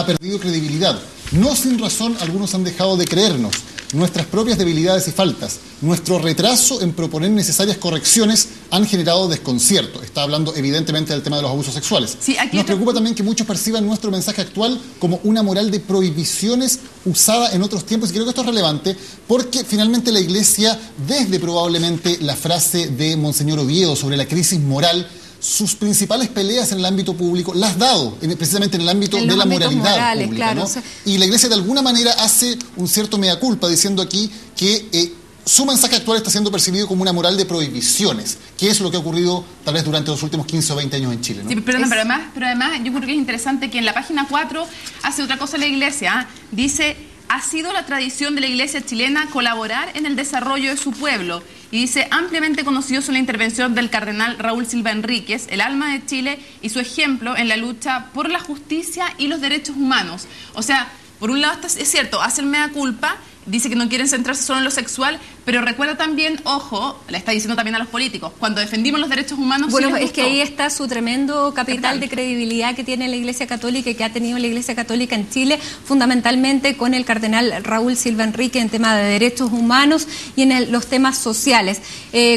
perdido credibilidad. No sin razón algunos han dejado de creernos. Nuestras propias debilidades y faltas, nuestro retraso en proponer necesarias correcciones han generado desconcierto. Está hablando evidentemente del tema de los abusos sexuales. Sí, nos preocupa también que muchos perciban nuestro mensaje actual como una moral de prohibiciones usada en otros tiempos, y creo que esto es relevante porque finalmente la Iglesia, desde probablemente la frase de Monseñor Oviedo sobre la crisis moral, sus principales peleas en el ámbito público las ha dado precisamente en el ámbito de la moralidad morales, pública, claro, ¿no? O sea, y la Iglesia de alguna manera hace un cierto mea culpa diciendo aquí que su mensaje actual está siendo percibido como una moral de prohibiciones, que es lo que ha ocurrido tal vez durante los últimos 15 o 20 años en Chile, ¿no? Sí, pero además yo creo que es interesante que en la página 4 hace otra cosa la Iglesia, dice: ha sido la tradición de la Iglesia chilena colaborar en el desarrollo de su pueblo. Y dice: ampliamente conocido son la intervención del cardenal Raúl Silva Enríquez, el alma de Chile, y su ejemplo en la lucha por la justicia y los derechos humanos. O sea, por un lado es cierto, hace el mea culpa, dice que no quieren centrarse solo en lo sexual, pero recuerda también, ojo, le está diciendo también a los políticos, cuando defendimos los derechos humanos... Bueno, sí es que ahí está su tremendo capital de credibilidad que tiene la Iglesia Católica y que ha tenido la Iglesia Católica en Chile, fundamentalmente con el cardenal Raúl Silva Enríquez en tema de derechos humanos y en los temas sociales.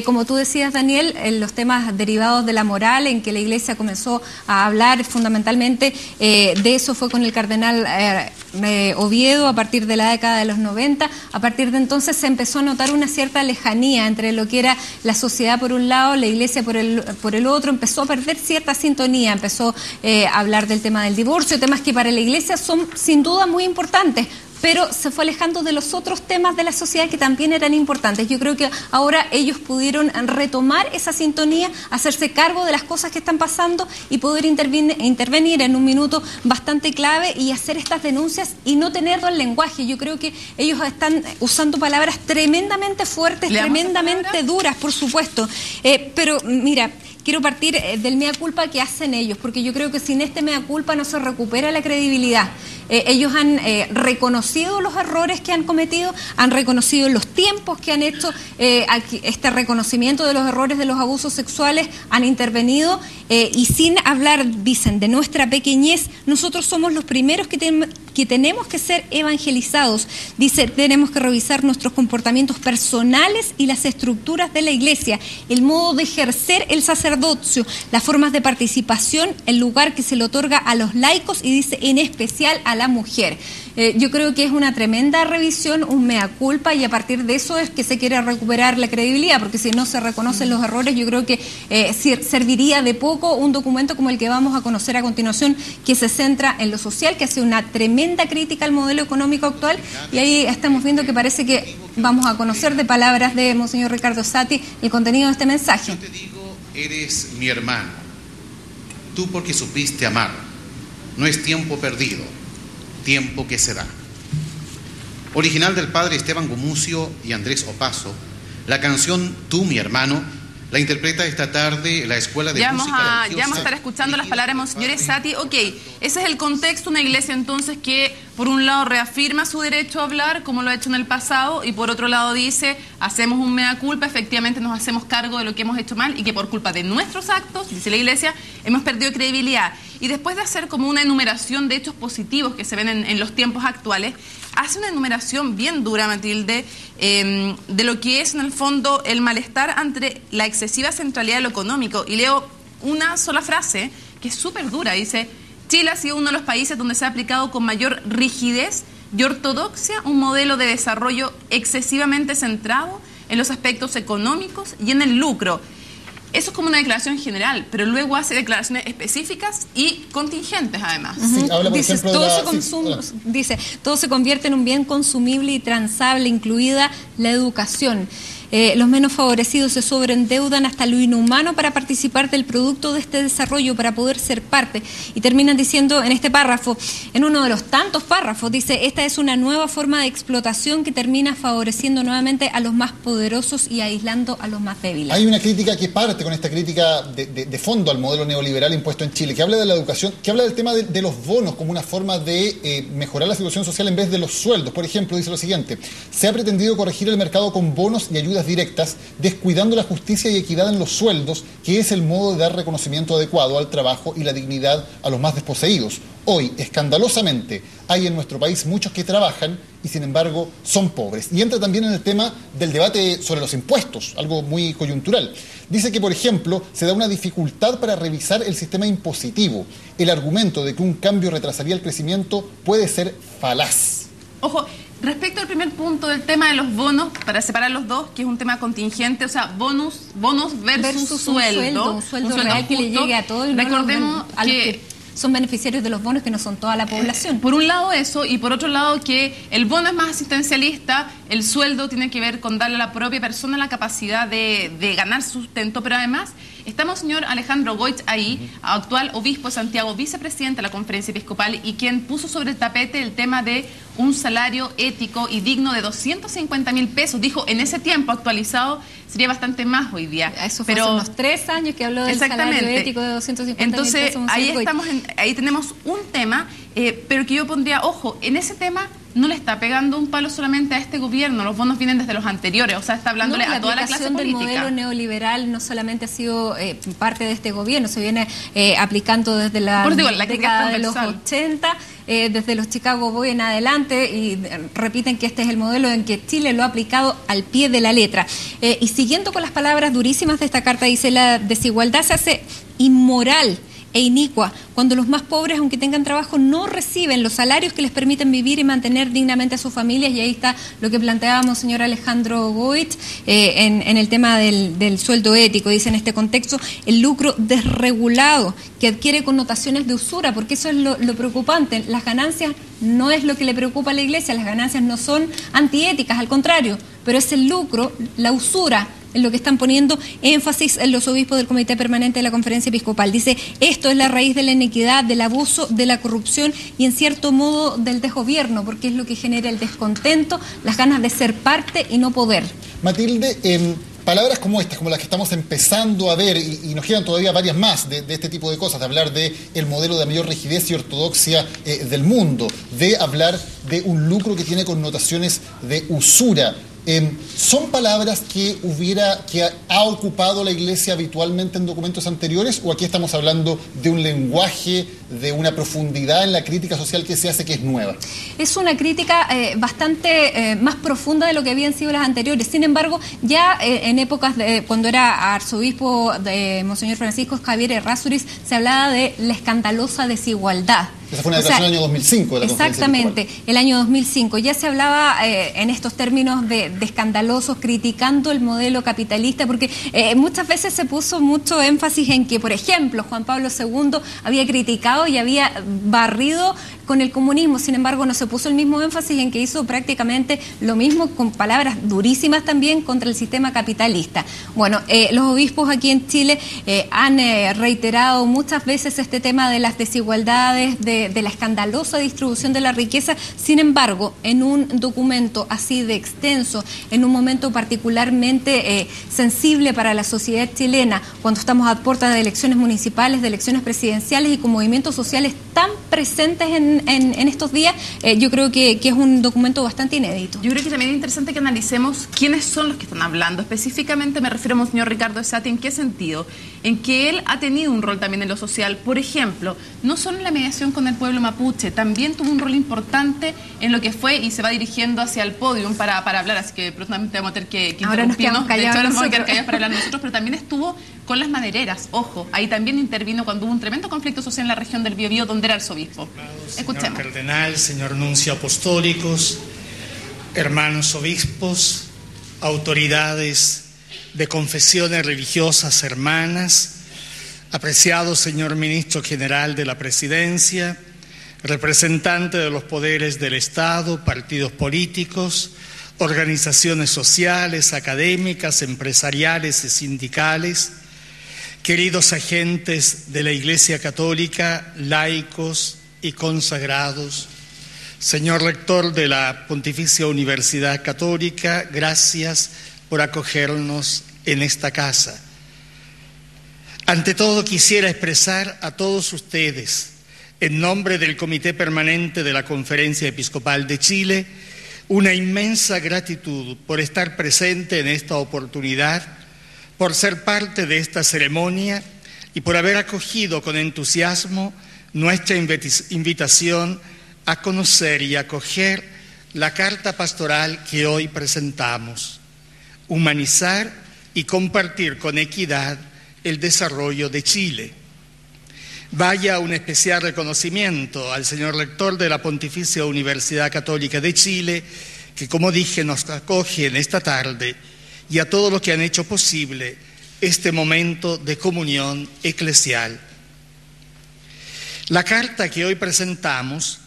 Como tú decías, Daniel, en los temas derivados de la moral, en que la Iglesia comenzó a hablar fundamentalmente de eso fue con el cardenal Oviedo a partir de la década de los 90. A partir de entonces se empezó a notar una cierta lejanía entre lo que era la sociedad por un lado, la Iglesia por el otro. Empezó a perder cierta sintonía, empezó a hablar del tema del divorcio, temas que para la Iglesia son sin duda muy importantes, pero se fue alejando de los otros temas de la sociedad que también eran importantes. Yo creo que ahora ellos pudieron retomar esa sintonía, hacerse cargo de las cosas que están pasando y poder intervenir en un minuto bastante clave y hacer estas denuncias y no tenerlo en lenguaje. Yo creo que ellos están usando palabras tremendamente fuertes, tremendamente duras, por supuesto. Pero mira, quiero partir del mea culpa que hacen ellos, porque yo creo que sin este mea culpa no se recupera la credibilidad. Ellos han reconocido los errores que han cometido, han reconocido los tiempos que han hecho este reconocimiento de los errores de los abusos sexuales, han intervenido y sin hablar, dicen, de nuestra pequeñez, nosotros somos los primeros que tenemos que ser evangelizados. Dice, tenemos que revisar nuestros comportamientos personales y las estructuras de la Iglesia, el modo de ejercer el sacerdocio, las formas de participación, el lugar que se le otorga a los laicos y dice en especial a la mujer. Yo creo que es una tremenda revisión, un mea culpa, y a partir de eso es que se quiere recuperar la credibilidad, porque si no se reconocen los errores, yo creo que serviría de poco un documento como el que vamos a conocer a continuación, que se centra en lo social, que hace una tremenda crítica al modelo económico actual, y ahí estamos viendo que parece que vamos a conocer de palabras de Monseñor Ricardo Sati el contenido de este mensaje. Yo te digo, eres mi hermano, tú porque supiste amar, no es tiempo perdido, tiempo que se da. Original del padre Esteban Gumucio y Andrés Opaso, la canción Tú, mi hermano, la interpreta esta tarde la Escuela de Música. Ya vamos a estar escuchando las palabras de Monseñor Sati. Ok, ese es el contexto, una iglesia entonces que por un lado reafirma su derecho a hablar, como lo ha hecho en el pasado, y por otro lado dice, hacemos un mea culpa, efectivamente nos hacemos cargo de lo que hemos hecho mal y que por culpa de nuestros actos, dice la iglesia, hemos perdido credibilidad. Y después de hacer como una enumeración de hechos positivos que se ven en los tiempos actuales, hace una enumeración bien dura, Matilde, de lo que es en el fondo el malestar ante la excesiva centralidad de lo económico. Y leo una sola frase que es súper dura, dice: Chile ha sido uno de los países donde se ha aplicado con mayor rigidez y ortodoxia un modelo de desarrollo excesivamente centrado en los aspectos económicos y en el lucro. Eso es como una declaración general, pero luego hace declaraciones específicas y contingentes además. Sí, habla, por dice, ejemplo, dice, todo se convierte en un bien consumible y transable, incluida la educación. Los menos favorecidos se sobreendeudan hasta lo inhumano para participar del producto de este desarrollo, para poder ser parte. Y terminan diciendo en este párrafo, en uno de los tantos párrafos, dice, esta es una nueva forma de explotación que termina favoreciendo nuevamente a los más poderosos y aislando a los más débiles. Hay una crítica que parte con esta crítica de fondo al modelo neoliberal impuesto en Chile, que habla de la educación, que habla del tema de los bonos como una forma de mejorar la situación social en vez de los sueldos. Por ejemplo, dice lo siguiente: se ha pretendido corregir el mercado con bonos y ayudas ayudas directas, descuidando la justicia y equidad en los sueldos, que es el modo de dar reconocimiento adecuado al trabajo y la dignidad a los más desposeídos. Hoy, escandalosamente, hay en nuestro país muchos que trabajan y, sin embargo, son pobres. Y entra también en el tema del debate sobre los impuestos, algo muy coyuntural. Dice que, por ejemplo, se da una dificultad para revisar el sistema impositivo. El argumento de que un cambio retrasaría el crecimiento puede ser falaz. Ojo, respecto al primer punto del tema de los bonos, para separar los dos, que es un tema contingente, o sea, bonos versus sueldo. Un sueldo real justo, que le llegue a todos. Recordemos que son beneficiarios de los bonos, que no son toda la población. Por un lado eso, y por otro lado que el bono es más asistencialista, el sueldo tiene que ver con darle a la propia persona la capacidad de ganar sustento, pero además estamos, señor Alejandro Goich, ahí, actual obispo de Santiago, vicepresidente de la Conferencia Episcopal, y quien puso sobre el tapete el tema de un salario ético y digno de 250.000 pesos. Dijo, en ese tiempo actualizado sería bastante más hoy día. Eso fue hace unos 3 años que habló del salario ético de 250.000 pesos. Entonces, ahí tenemos un tema, pero que yo pondría, ojo, en ese tema no le está pegando un palo solamente a este gobierno, los bonos vienen desde los anteriores, o sea, está hablándole a toda la clase política. La aplicación del modelo neoliberal no solamente ha sido parte de este gobierno, se viene aplicando desde la década de los 80, desde los Chicago Boys en adelante, y repiten que este es el modelo en que Chile lo ha aplicado al pie de la letra. Y siguiendo con las palabras durísimas de esta carta, dice: la desigualdad se hace inmoral e inicua cuando los más pobres, aunque tengan trabajo, no reciben los salarios que les permiten vivir y mantener dignamente a sus familias. Y ahí está lo que planteábamos, señor Alejandro Goich, en el tema del sueldo ético. Dice: en este contexto, el lucro desregulado, que adquiere connotaciones de usura, porque eso es lo preocupante. Las ganancias no es lo que le preocupa a la Iglesia, las ganancias no son antiéticas, al contrario, pero es el lucro, la usura, en lo que están poniendo énfasis en los obispos del Comité Permanente de la Conferencia Episcopal. Dice: esto es la raíz de la inequidad, del abuso, de la corrupción y, en cierto modo, del desgobierno, porque es lo que genera el descontento, las ganas de ser parte y no poder. Matilde, palabras como estas, como las que estamos empezando a ver, y nos quedan todavía varias más de este tipo de cosas, de hablar de el modelo de mayor rigidez y ortodoxia del mundo, de hablar de un lucro que tiene connotaciones de usura. ¿Son palabras que ha ocupado la Iglesia habitualmente en documentos anteriores, o aquí estamos hablando de un lenguaje, de una profundidad en la crítica social que se hace, que es nueva? Es una crítica bastante más profunda de lo que habían sido las anteriores. Sin embargo, ya en épocas cuando era arzobispo de Monseñor Francisco Javier Errázuriz, se hablaba de la escandalosa desigualdad. Esa fue una declaración del año 2005 de la exactamente, el año 2005. Ya se hablaba en estos términos de escandalosos, criticando el modelo capitalista, porque muchas veces se puso mucho énfasis en que, por ejemplo, Juan Pablo II había criticado y había barrido con el comunismo. Sin embargo, no se puso el mismo énfasis en que hizo prácticamente lo mismo, con palabras durísimas también, contra el sistema capitalista. Bueno, los obispos aquí en Chile han reiterado muchas veces este tema de las desigualdades, de la escandalosa distribución de la riqueza. Sin embargo, en un documento así de extenso, en un momento particularmente sensible para la sociedad chilena, cuando estamos a puertas de elecciones municipales, de elecciones presidenciales y con movimientos sociales tan presentes en estos días, yo creo que es un documento bastante inédito. Yo creo que también es interesante que analicemos quiénes son los que están hablando. Específicamente me refiero a Monseñor Ricardo Esati. ¿En qué sentido? En que él ha tenido un rol también en lo social. Por ejemplo, no solo en la mediación con el pueblo mapuche, también tuvo un rol importante en lo que fue, y se va dirigiendo hacia el podium para hablar, así que próximamente vamos a tener que ahora nos quedamos callados. De hecho, ahora nos vamos a quedar callados para hablar nosotros, pero también estuvo con las madereras. Ojo, ahí también intervino cuando hubo un tremendo conflicto social en la región del Biobío, donde era arzobispo. Escuchemos. Señor cardenal, señor nuncio apostólicos, hermanos obispos, autoridades de confesiones religiosas hermanas, apreciado señor ministro general de la Presidencia, representante de los poderes del Estado, partidos políticos, organizaciones sociales, académicas, empresariales y sindicales, queridos agentes de la Iglesia Católica, laicos y consagrados, señor rector de la Pontificia Universidad Católica, gracias por acogernos en esta casa. Ante todo, quisiera expresar a todos ustedes, en nombre del Comité Permanente de la Conferencia Episcopal de Chile, una inmensa gratitud por estar presente en esta oportunidad, por ser parte de esta ceremonia y por haber acogido con entusiasmo nuestra invitación a conocer y acoger la carta pastoral que hoy presentamos: humanizar y compartir con equidad el desarrollo de Chile. Vaya un especial reconocimiento al señor rector de la Pontificia Universidad Católica de Chile, que, como dije, nos acoge en esta tarde, y a todos los que han hecho posible este momento de comunión eclesial. La carta que hoy presentamos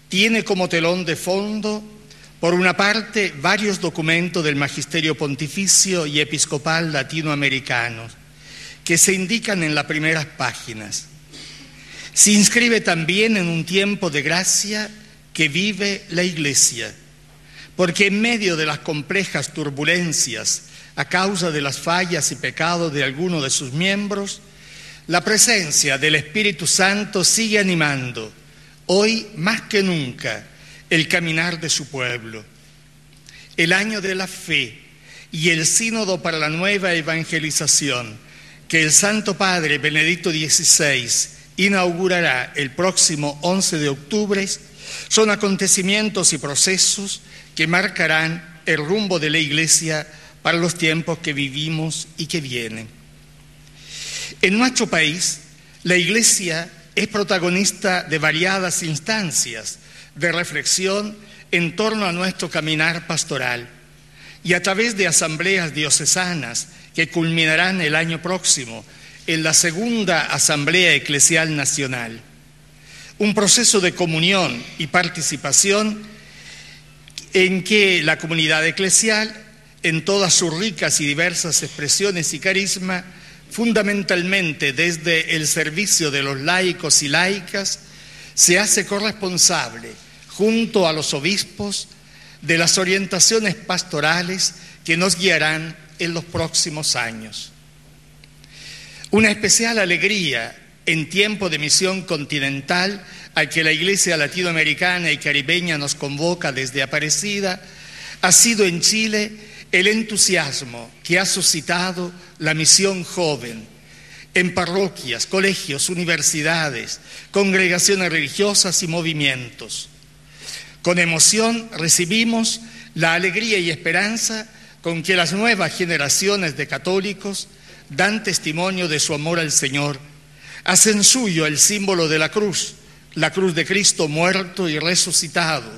tiene como telón de fondo, por una parte, varios documentos del Magisterio Pontificio y Episcopal latinoamericanos, que se indican en las primeras páginas. Se inscribe también en un tiempo de gracia que vive la Iglesia, porque en medio de las complejas turbulencias a causa de las fallas y pecados de algunos de sus miembros, la presencia del Espíritu Santo sigue animando, hoy más que nunca, el caminar de su pueblo. El año de la fe y el sínodo para la nueva evangelización que el Santo Padre Benedicto XVI inaugurará el próximo 11 de octubre son acontecimientos y procesos que marcarán el rumbo de la Iglesia para los tiempos que vivimos y que vienen. En nuestro país, la Iglesia es protagonista de variadas instancias de reflexión en torno a nuestro caminar pastoral, y a través de asambleas diocesanas que culminarán el año próximo en la segunda Asamblea Eclesial Nacional. Un proceso de comunión y participación en que la comunidad eclesial, en todas sus ricas y diversas expresiones y carisma, fundamentalmente desde el servicio de los laicos y laicas, se hace corresponsable, junto a los obispos, de las orientaciones pastorales que nos guiarán en los próximos años. Una especial alegría en tiempo de misión continental al que la Iglesia latinoamericana y caribeña nos convoca desde Aparecida ha sido en Chile el entusiasmo que ha suscitado la misión joven en parroquias, colegios, universidades, congregaciones religiosas y movimientos. Con emoción recibimos la alegría y esperanza con que las nuevas generaciones de católicos dan testimonio de su amor al Señor, hacen suyo el símbolo de la cruz de Cristo muerto y resucitado,